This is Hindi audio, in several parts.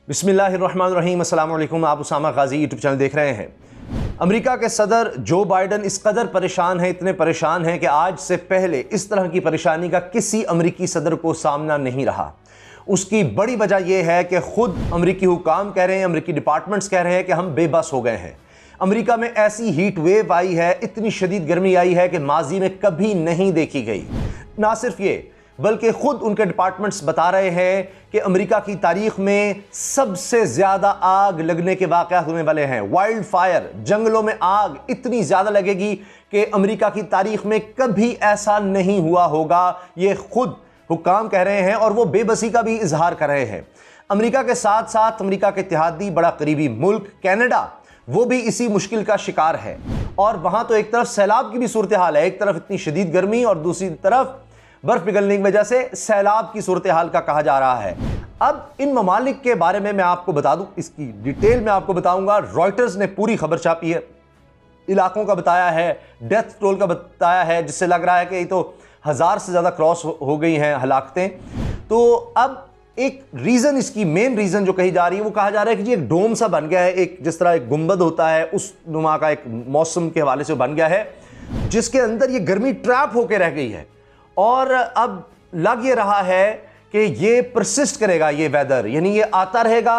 बिस्मिल्लाहिर्रहमानिर्रहीम, अस्सलाम वालेकुम। आप उसामा गाजी यूट्यूब चैनल देख रहे हैं। अमेरिका के सदर जो बाइडन इस कदर परेशान हैं, इतने परेशान हैं कि आज से पहले इस तरह की परेशानी का किसी अमेरिकी सदर को सामना नहीं रहा। उसकी बड़ी वजह यह है कि खुद अमेरिकी हुकाम कह रहे हैं, अमेरिकी डिपार्टमेंट्स कह रहे हैं कि हम बेबस हो गए हैं। अमेरिका में ऐसी हीट वेव आई है, इतनी शदीद गर्मी आई है कि माजी में कभी नहीं देखी गई। ना सिर्फ ये, बल्कि खुद उनके डिपार्टमेंट्स बता रहे हैं कि अमेरिका की तारीख में सबसे ज़्यादा आग लगने के वाक़यात होने वाले हैं। वाइल्ड फायर, जंगलों में आग इतनी ज़्यादा लगेगी कि अमेरिका की तारीख में कभी ऐसा नहीं हुआ होगा। ये खुद हुक्काम कह रहे हैं और वो बेबसी का भी इजहार कर रहे हैं। अमेरिका के साथ साथ अमेरिका के इत्तेहादी बड़ा करीबी मुल्क कनाडा, वो भी इसी मुश्किल का शिकार है। और वहाँ तो एक तरफ सैलाब की भी सूरत हाल है, एक तरफ इतनी शदीद गर्मी और दूसरी तरफ बर्फ पिघलने की वजह से सैलाब की सूरत हाल का कहा जा रहा है। अब इन ममालिक के बारे में मैं आपको बता दूं, इसकी डिटेल में आपको बताऊंगा। रॉयटर्स ने पूरी खबर छापी है, इलाकों का बताया है, डेथ टोल का बताया है, जिससे लग रहा है कि ये तो 1000 से ज़्यादा क्रॉस हो गई हैं हलाकतें। तो अब एक रीज़न, इसकी मेन रीज़न जो कही जा रही है, वो कहा जा रहा है कि जी एक डोम सा बन गया है, एक जिस तरह एक गुंबद होता है उस नुमा का एक मौसम के हवाले से बन गया है, जिसके अंदर ये गर्मी ट्रैप होकर रह गई है। और अब लग ये रहा है कि ये परसिस्ट करेगा, ये वेदर, यानी ये आता रहेगा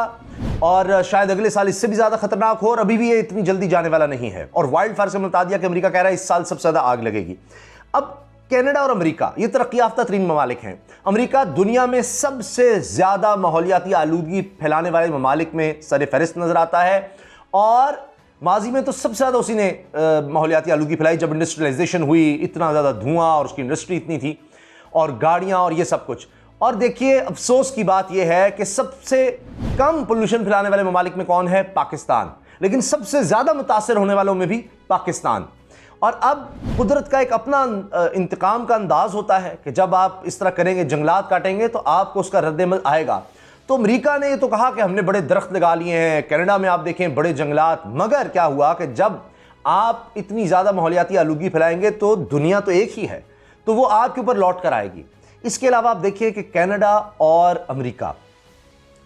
और शायद अगले साल इससे भी ज़्यादा खतरनाक हो। और अभी भी ये इतनी जल्दी जाने वाला नहीं है। और वाइल्ड फायर से बता दिया कि अमेरिका कह रहा है इस साल सबसे ज़्यादा आग लगेगी। अब कनाडा और अमेरिका ये तरक्की याफ्ता तरीन ममालिक हैं। अमेरिका दुनिया में सबसे ज़्यादा माहौलियाती आलूदगी फैलाने वाले ममालिक में सर फहरिस्त नज़र आता है। और माजी में तो सबसे ज़्यादा उसी ने माहौलियाती आलूगी फैलाई जब इंडस्ट्रियलाइजेशन हुई, इतना ज़्यादा धुआं और उसकी इंडस्ट्री इतनी थी और गाड़ियाँ और ये सब कुछ। और देखिए, अफसोस की बात यह है कि सबसे कम पोल्यूशन फैलाने वाले ममालिक में कौन है? पाकिस्तान। लेकिन सबसे ज़्यादा मुतासर होने वालों में भी पाकिस्तान। और अब कुदरत का एक अपना इंतकाम का अंदाज़ होता है कि जब आप इस तरह करेंगे, जंगलात काटेंगे, तो आपको उसका रद्द-ए-अमल आएगा। तो अमेरिका ने ये तो कहा कि हमने बड़े दरख्त लगा लिए हैं, कनाडा में आप देखें बड़े जंगलात, मगर क्या हुआ कि जब आप इतनी ज़्यादा माहौलियाती आलूगी फैलाएंगे तो दुनिया तो एक ही है, तो वो आपके ऊपर लौट कर आएगी। इसके अलावा आप देखिए कि कनाडा और अमेरिका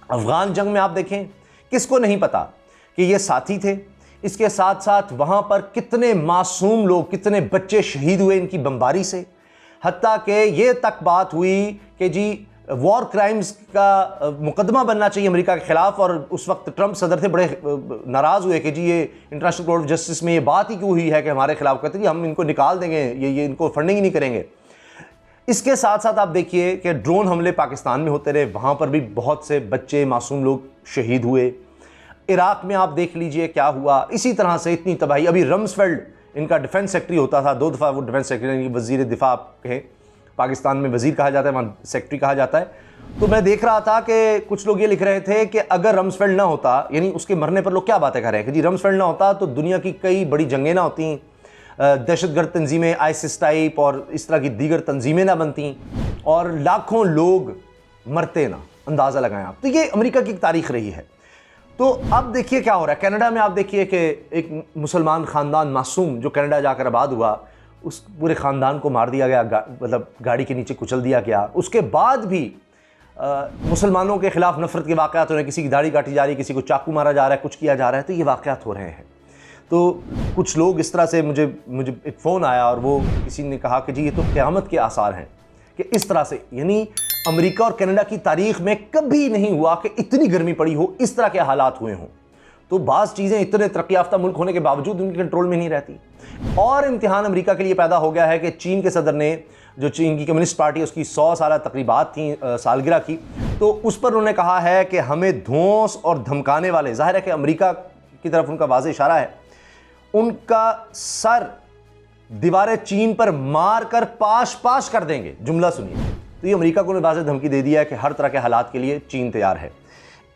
अफगान जंग में आप देखें, किसको नहीं पता कि ये साथी थे। इसके साथ साथ वहाँ पर कितने मासूम लोग, कितने बच्चे शहीद हुए इनकी बमबारी से। हत्ता कि ये तक बात हुई कि जी वॉर क्राइम्स का मुकदमा बनना चाहिए अमेरिका के खिलाफ। और उस वक्त ट्रंप सदर थे, बड़े नाराज़ हुए कि जी ये इंटरनेशनल कोर्ट ऑफ जस्टिस में ये बात ही क्यों हुई है कि हमारे खिलाफ, कहते कि हम इनको निकाल देंगे, ये इनको फंडिंग ही नहीं करेंगे। इसके साथ साथ आप देखिए कि ड्रोन हमले पाकिस्तान में होते रहे, वहाँ पर भी बहुत से बच्चे मासूम लोग शहीद हुए। इराक़ में आप देख लीजिए क्या हुआ। इसी तरह से इतनी तबाही। अभी रम्सफेल्ड इनका डिफेंस सेक्रेटरी होता था, 2 दफ़ा वो डिफेंस सेक्रेटरी, वज़ीर दिफा कहें, पाकिस्तान में वज़ीर कहा जाता है, वहाँ सेक्रेटरी कहा जाता है। तो मैं देख रहा था कि कुछ लोग ये लिख रहे थे कि अगर रम्सफेल्ड ना होता, यानी उसके मरने पर लोग क्या बातें कर रहे हैं कि जी रम्सफेल्ड ना होता तो दुनिया की कई बड़ी जंगें ना होती, दहशतगर्द तंजीमें आईसिस टाइप और इस तरह की दीगर तंजीमें ना बनती और लाखों लोग मरते ना। अंदाज़ा लगाएं आप। तो ये अमेरिका की एक तारीख रही है। तो अब देखिए क्या हो रहा है कनाडा में। आप देखिए कि एक मुसलमान ख़ानदान मासूम जो कनाडा जाकर आबाद हुआ, उस पूरे ख़ानदान को मार दिया गया, मतलब गाड़ी के नीचे कुचल दिया गया। उसके बाद भी मुसलमानों के ख़िलाफ़ नफ़रत के वाक़यात हो रहे हैं, किसी की दाढ़ी काटी जा रही है, किसी को चाकू मारा जा रहा है, कुछ किया जा रहा है। तो ये वाक़यात हो रहे हैं। तो कुछ लोग इस तरह से मुझे एक फ़ोन आया और वो किसी ने कहा कि जी ये तो क़यामत के आसार हैं कि इस तरह से, यानी अमेरिका और कनाडा की तारीख़ में कभी नहीं हुआ कि इतनी गर्मी पड़ी हो, इस तरह के हालात हुए हों। तो बाज़ चीज़ें इतने तरक्की याफ्ता मुल्क होने के बावजूद उनके कंट्रोल में नहीं रहती। और इम्तिहान अमेरिका के लिए पैदा हो गया है कि चीन के सदर ने, जो चीन की कम्युनिस्ट पार्टी, उसकी 100 साला तकरीबात थी, सालगिरह की, तो उस पर उन्होंने कहा है कि हमें धौंस और धमकाने वाले, जाहिर है कि अमेरिका की तरफ उनका वाज़े इशारा है, उनका सर दीवार चीन पर मार कर पाश पाश कर देंगे। जुमला सुनिए। तो ये अमेरिका को वाज़े धमकी दे दिया है कि हर तरह के हालात के लिए चीन तैयार है।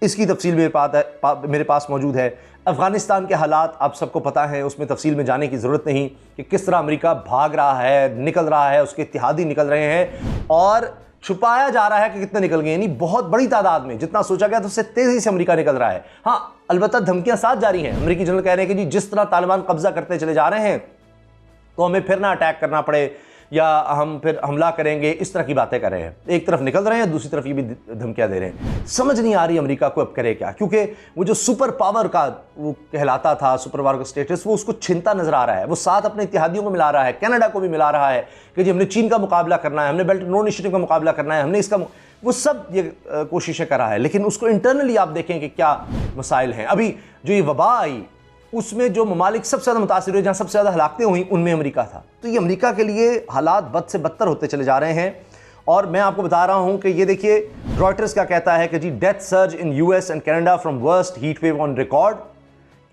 इसकी तफसील मेरे पास मौजूद है। अफ़गानिस्तान के हालात आप सबको पता है, उसमें तफसील में जाने की ज़रूरत नहीं कि किस तरह अमेरिका भाग रहा है, निकल रहा है, उसके इत्तेहादी निकल रहे हैं और छुपाया जा रहा है कि कितने निकल गए। यानी बहुत बड़ी तादाद में, जितना सोचा गया तो उससे तेज़ी से अमेरिका निकल रहा है। हाँ, अलबत्ता धमकियाँ साथ जारी हैं। अमेरिकी जनरल कह रहे हैं कि जी जिस तरह तालिबान कब्जा करते चले जा रहे हैं तो हमें फिर ना अटैक करना पड़े, या हम फिर हमला करेंगे, इस तरह की बातें कर रहे हैं। एक तरफ निकल रहे हैं, दूसरी तरफ ये भी धमकियां दे रहे हैं। समझ नहीं आ रही अमेरिका को अब करे क्या, क्योंकि वो जो सुपर पावर का वो कहलाता था, सुपर पावर का स्टेटस, वो उसको छिनता नजर आ रहा है। वो साथ अपने इत्तेहादियों को मिला रहा है, कनाडा को भी मिला रहा है कि जी हमने चीन का मुकाबला करना है, हमने बेल्ट एंड रोड इनिशिएटिव का मुकाबला करना है, हमने इसका, वो सब ये कोशिशें कर रहा है। लेकिन उसको इंटरनली आप देखें कि क्या मसाइल हैं। अभी जो ये वबा आई, उसमें जो ममालिक सबसे ज़्यादा मुतासिर हुए, जहाँ सबसे ज़्यादा हलाकतें हुई, उनमें अमेरिका था। तो ये अमेरिका के लिए हालात बद से बदतर होते चले जा रहे हैं। और मैं आपको बता रहा हूँ कि ये देखिए, रॉयटर्स क्या कहता है कि जी death surge in US and Canada from worst heat wave on record.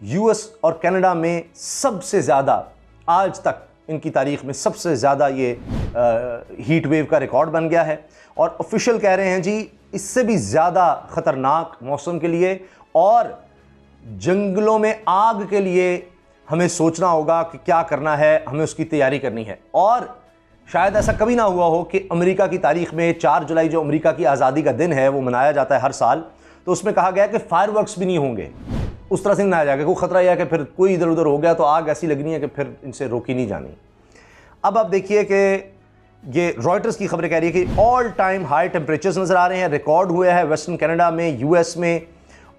US और कनाडा में सबसे ज़्यादा, आज तक इनकी तारीख में सबसे ज़्यादा ये हीट वेव का रिकॉर्ड बन गया है। और ऑफिशियल कह रहे हैं जी इससे भी ज़्यादा ख़तरनाक मौसम के लिए और जंगलों में आग के लिए हमें सोचना होगा कि क्या करना है, हमें उसकी तैयारी करनी है। और शायद ऐसा कभी ना हुआ हो कि अमेरिका की तारीख में 4 जुलाई जो अमेरिका की आज़ादी का दिन है वो मनाया जाता है हर साल, तो उसमें कहा गया कि फायरवर्क्स भी नहीं होंगे। उस तरह से मनाया जाएगा, कोई ख़तरा यह है कि फिर कोई इधर उधर हो गया तो आग ऐसी लगनी है कि फिर इनसे रोकी नहीं जानी। अब आप देखिए कि ये रॉयटर्स की खबरें कह रही है कि ऑल टाइम हाई टेम्परेचर्स नज़र आ रहे हैं, रिकॉर्ड हुए हैं वेस्टर्न कनाडा में, यूएस में,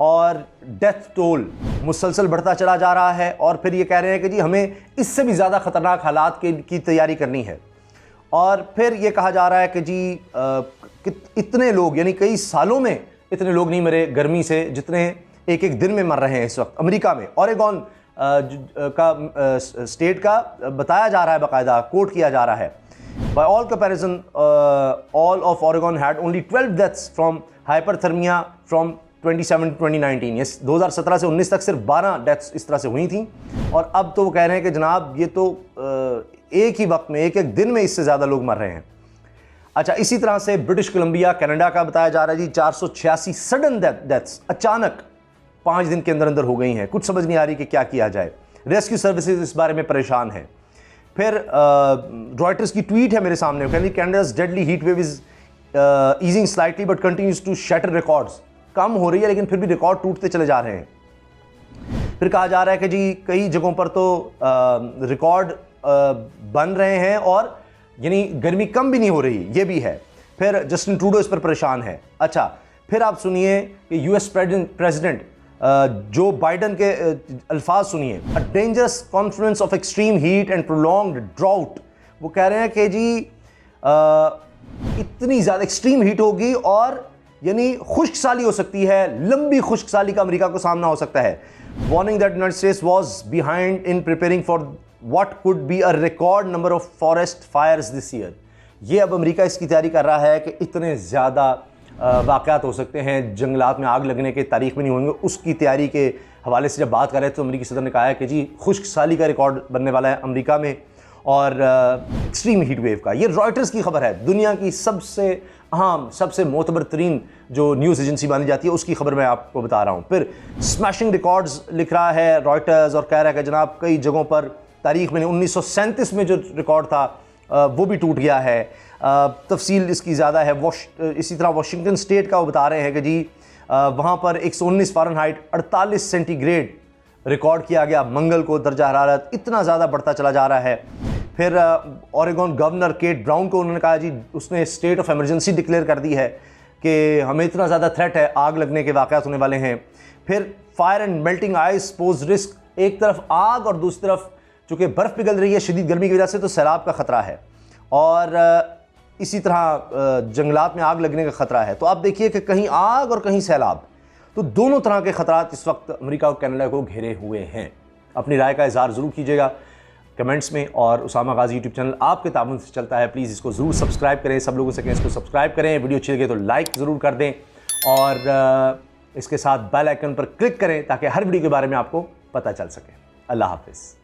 और डेथ टोल मुसलसल बढ़ता चला जा रहा है। और फिर ये कह रहे हैं कि जी हमें इससे भी ज़्यादा ख़तरनाक हालात की तैयारी करनी है। और फिर ये कहा जा रहा है कि जी कि इतने लोग, यानी कई सालों में इतने लोग नहीं मरे गर्मी से जितने एक एक दिन में मर रहे हैं इस वक्त अमेरिका में। ओरेगॉन का स्टेट का बताया जा रहा है, बाकायदा कोट किया जा रहा है, by all comparison all of Oregon had only 12 deaths from hyperthermia from 2017-2019। ये 2017 से 19 तक सिर्फ 12 डेथ्स इस तरह से हुई थी। और अब तो वो कह रहे हैं कि जनाब ये तो एक ही वक्त में, एक एक दिन में इससे ज़्यादा लोग मर रहे हैं। अच्छा, इसी तरह से ब्रिटिश कोलंबिया कनाडा का बताया जा रहा है जी 486 सडन डेथ्स अचानक 5 दिन के अंदर अंदर हो गई हैं। कुछ समझ नहीं आ रही कि क्या किया जाए। रेस्क्यू सर्विसेज इस बारे में परेशान हैं। फिर रॉयटर्स की ट्वीट है मेरे सामने, कहती Canada's deadly heat wave is easing slightly but continues to shatter records. कम हो रही है लेकिन फिर भी रिकॉर्ड टूटते चले जा रहे हैं। फिर कहा जा रहा है कि जी कई जगहों पर तो रिकॉर्ड बन रहे हैं और यानी गर्मी कम भी नहीं हो रही, ये भी है। फिर जस्टिन ट्रूडो इस पर परेशान है। अच्छा, फिर आप सुनिए कि यूएस प्रेसिडेंट जो बाइडन के अल्फाज सुनिए, a dangerous Confluence of extreme heat and prolonged drought. वो कह रहे हैं कि जी इतनी ज़्यादा एक्सट्रीम हीट होगी और यानी खुश्क साली हो सकती है, लंबी खुश्क साली का अमेरिका को सामना हो सकता है। Warning that United states was behind in preparing for what could be a record number of forest fires this year. ये अब अमेरिका इसकी तैयारी कर रहा है कि इतने ज़्यादा वाक़यात हो सकते हैं, जंगलात में आग लगने के तारीख में नहीं होंगे। उसकी तैयारी के हवाले से जब बात कर रहे थे तो अमेरिकी सदर ने कहा है कि जी खुश्क साली का रिकॉर्ड बनने वाला है अमेरिका में और एक्सट्रीम हीट वेव का। ये रॉयटर्स की खबर है, दुनिया की सबसे अहम, सबसे मोतबर तरीन जो न्यूज़ एजेंसी मानी जाती है, उसकी खबर मैं आपको बता रहा हूँ। फिर स्मैशिंग रिकॉर्ड्स लिख रहा है रॉयटर्स और कह रहा है कि जनाब कई जगहों पर तारीख में 1937 में जो रिकॉर्ड था वो भी टूट गया है। तफसील इसकी ज़्यादा है। इसी तरह वाशिंगटन स्टेट का वो बता रहे हैं कि जी वहाँ पर 119 फ़ारेनहाइट 48 सेंटीग्रेड रिकॉर्ड किया गया मंगल को। दर्जा हरारत इतना ज़्यादा बढ़ता चला जा रहा है। फिर ओरेगॉन गवर्नर केट ब्राउन को उन्होंने कहा जी, उसने स्टेट ऑफ इमरजेंसी डिक्लेयर कर दी है कि हमें इतना ज़्यादा थ्रेट है, आग लगने के वाक़यात होने वाले हैं। फिर fire and melting ice pose risk, एक तरफ आग और दूसरी तरफ चूँकि बर्फ़ पिघल रही है शदीद गर्मी की वजह से, तो सैलाब का ख़तरा है और इसी तरह जंगलात में आग लगने का ख़तरा है। तो आप देखिए कि कहीं आग और कहीं सैलाब, तो दोनों तरह के ख़तरात इस वक्त अमेरिका और कनाडा को घेरे हुए हैं। अपनी राय का इज़हार ज़रूर कीजिएगा कमेंट्स में। और उसामा गाजी यूट्यूब चैनल आपके ताबन से चलता है, प्लीज़ इसको ज़रूर सब्सक्राइब करें। सब लोगों से कहें इसको सब्सक्राइब करें। वीडियो अच्छी लगे तो लाइक ज़रूर कर दें और इसके साथ बेल आइकन पर क्लिक करें ताकि हर वीडियो के बारे में आपको पता चल सके। अल्लाह हाफिज़।